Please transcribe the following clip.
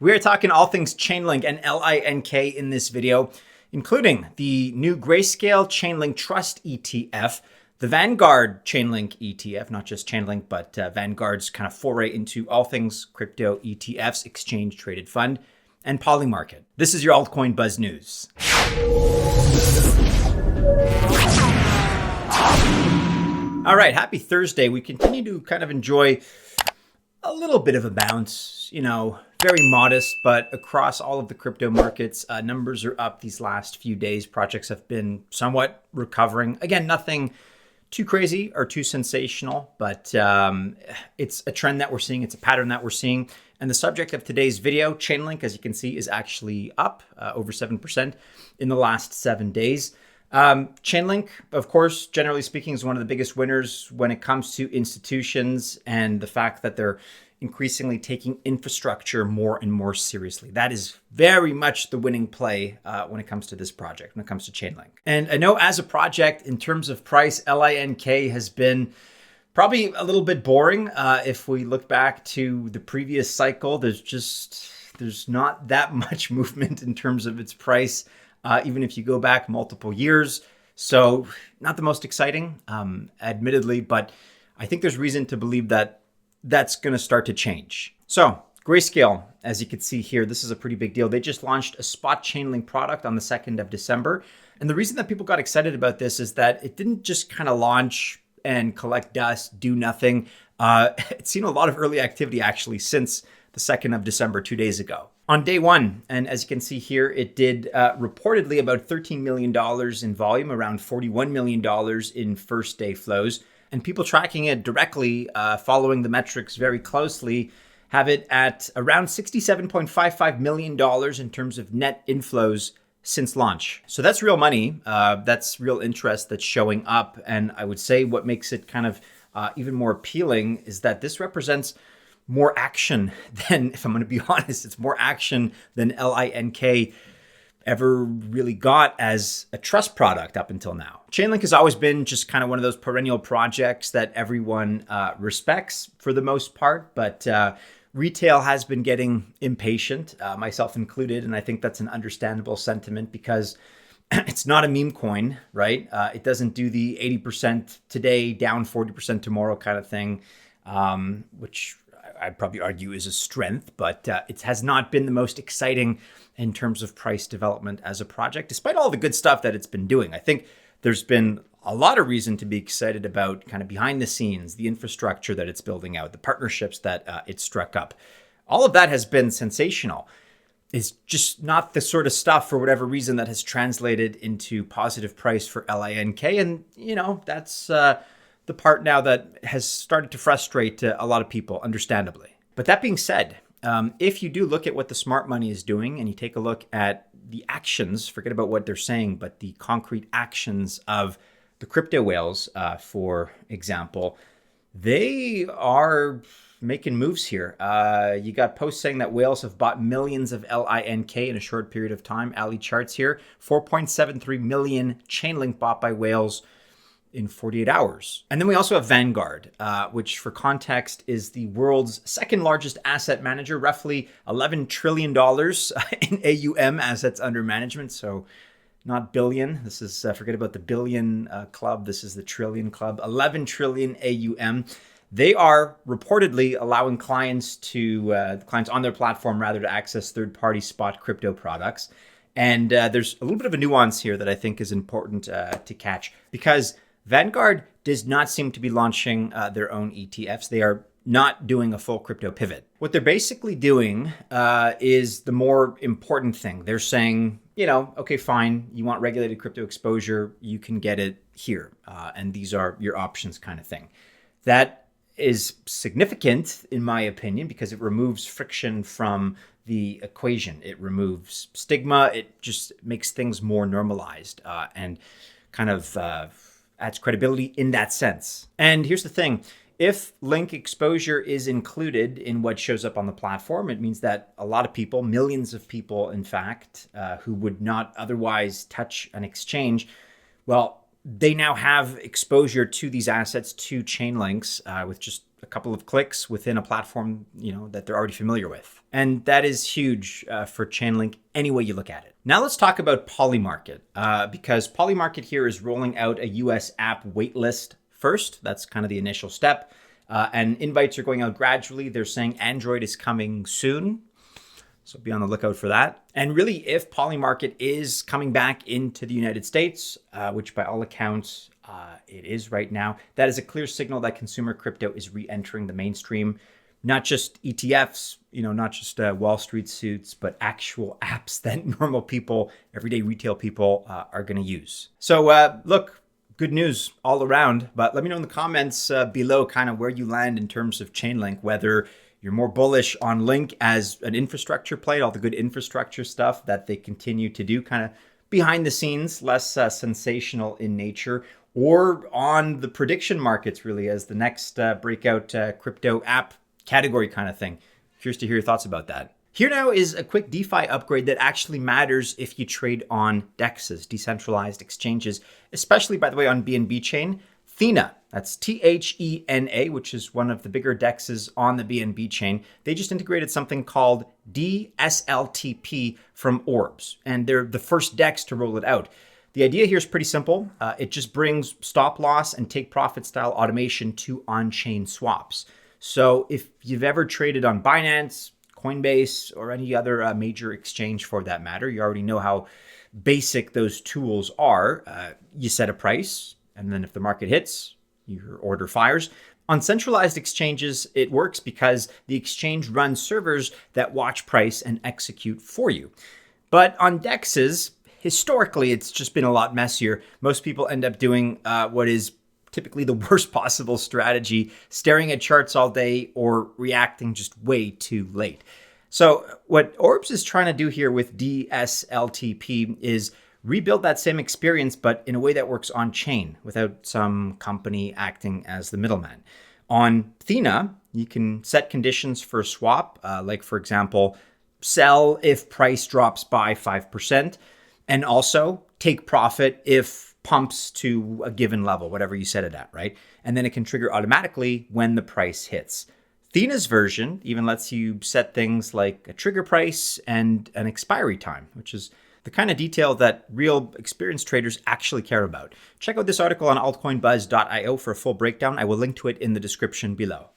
We are talking all things Chainlink and LINK in this video, including the new Grayscale Chainlink Trust ETF, the Vanguard Chainlink ETF, not just Chainlink, but Vanguard's kind of foray into all things crypto ETFs, exchange traded fund, and Polymarket. This is your Altcoin Buzz news. All right, happy Thursday. We continue to kind of enjoy a little bit of a bounce, very modest, but across all of the crypto markets, numbers are up these last few days. Projects have been somewhat recovering. Again, nothing too crazy or too sensational, but it's a trend that we're seeing. It's a pattern that we're seeing. And the subject of today's video, Chainlink, as you can see, is actually up over 7% in the last 7 days. Chainlink, of course, generally speaking, is one of the biggest winners when it comes to institutions and the fact that they're increasingly taking infrastructure more and more seriously. That is very much the winning play when it comes to this project, when it comes to Chainlink. And I know as a project, in terms of price, LINK has been probably a little bit boring. If we look back to the previous cycle, there's not that much movement in terms of its price. Even if you go back multiple years. So not the most exciting, admittedly, but I think there's reason to believe that that's going to start to change. So Grayscale, as you can see here, this is a pretty big deal. They just launched a spot Chainlink product on the 2nd of December. And the reason that people got excited about this is that it didn't just kind of launch and collect dust, do nothing. It's seen a lot of early activity actually since the 2nd of December, 2 days ago. On day one, and as you can see here, it did reportedly about $13 million in volume, around $41 million in first day flows. And people tracking it directly, following the metrics very closely, have it at around $67.55 million in terms of net inflows since launch. So that's real money. That's real interest that's showing up. And I would say what makes it kind of even more appealing is that this represents more action than, if I'm going to be honest, it's more action than LINK ever really got as a trust product up until now. Chainlink has always been just kind of one of those perennial projects that everyone respects for the most part, but retail has been getting impatient, myself included, and I think that's an understandable sentiment because it's not a meme coin, right? It doesn't do the 80% today, down 40% tomorrow kind of thing, which I'd probably argue is a strength, but it has not been the most exciting in terms of price development as a project, despite all the good stuff that it's been doing. I think there's been a lot of reason to be excited about kind of behind the scenes, the infrastructure that it's building out, the partnerships that it struck up. All of that has been sensational. It's just not the sort of stuff, for whatever reason, that has translated into positive price for LINK. And, that's the part now that has started to frustrate a lot of people, understandably. But that being said, if you do look at what the smart money is doing and you take a look at the actions, forget about what they're saying, but the concrete actions of the crypto whales, for example, they are making moves here. You got posts saying that whales have bought millions of LINK in a short period of time. Ali charts here, 4.73 million Chainlink bought by whales in 48 hours. And then we also have Vanguard, which for context is the world's second largest asset manager, roughly $11 trillion in AUM, assets under management. So not billion. This is, forget about the billion club. This is the trillion club, 11 trillion AUM. They are reportedly allowing clients on their platform rather to access third-party spot crypto products. And there's a little bit of a nuance here that I think is important to catch, because Vanguard does not seem to be launching their own ETFs. They are not doing a full crypto pivot. What they're basically doing is the more important thing. They're saying, okay, fine, you want regulated crypto exposure, you can get it here. And these are your options kind of thing. That is significant, in my opinion, because it removes friction from the equation. It removes stigma. It just makes things more normalized and kind of adds credibility in that sense. And here's the thing. If link exposure is included in what shows up on the platform, it means that a lot of people, millions of people, in fact, who would not otherwise touch an exchange, well, they now have exposure to these assets, to Chainlinks, with just a couple of clicks within a platform, that they're already familiar with. And that is huge for Chainlink any way you look at it. Now let's talk about Polymarket, because Polymarket here is rolling out a US app waitlist first. That's kind of the initial step. And invites are going out gradually. They're saying Android is coming soon. So be on the lookout for that. And really, if Polymarket is coming back into the United States, which by all accounts it is right now, that is a clear signal that consumer crypto is re-entering the mainstream. Not just ETFs, not just Wall Street suits, but actual apps that normal people, everyday retail people are going to use. So look, good news all around. But let me know in the comments below kind of where you land in terms of Chainlink, whether you're more bullish on Link as an infrastructure play, all the good infrastructure stuff that they continue to do kind of behind the scenes, less sensational in nature, or on the prediction markets really as the next breakout crypto app category kind of thing. Curious to hear your thoughts about that. Here now is a quick DeFi upgrade that actually matters if you trade on DEXs, decentralized exchanges, especially, by the way, on BNB chain. Thena, that's THENA, which is one of the bigger DEXs on the BNB chain. They just integrated something called DSLTP from Orbs, and they're the first DEX to roll it out. The idea here is pretty simple. It just brings stop loss and take profit style automation to on-chain swaps. So if you've ever traded on Binance, Coinbase, or any other major exchange for that matter, you already know how basic those tools are. You set a price, and then if the market hits, your order fires. On centralized exchanges, it works because the exchange runs servers that watch price and execute for you. But on DEXs, historically, it's just been a lot messier. Most people end up doing what is typically the worst possible strategy, staring at charts all day or reacting just way too late. So what Orbs is trying to do here with DSLTP is rebuild that same experience, but in a way that works on chain without some company acting as the middleman. On Thena, you can set conditions for a swap, like for example, sell if price drops by 5%, and also take profit if pumps to a given level, whatever you set it at, right? And then it can trigger automatically when the price hits. Thena's version even lets you set things like a trigger price and an expiry time, which is the kind of detail that real experienced traders actually care about. Check out this article on altcoinbuzz.io for a full breakdown. I will link to it in the description below.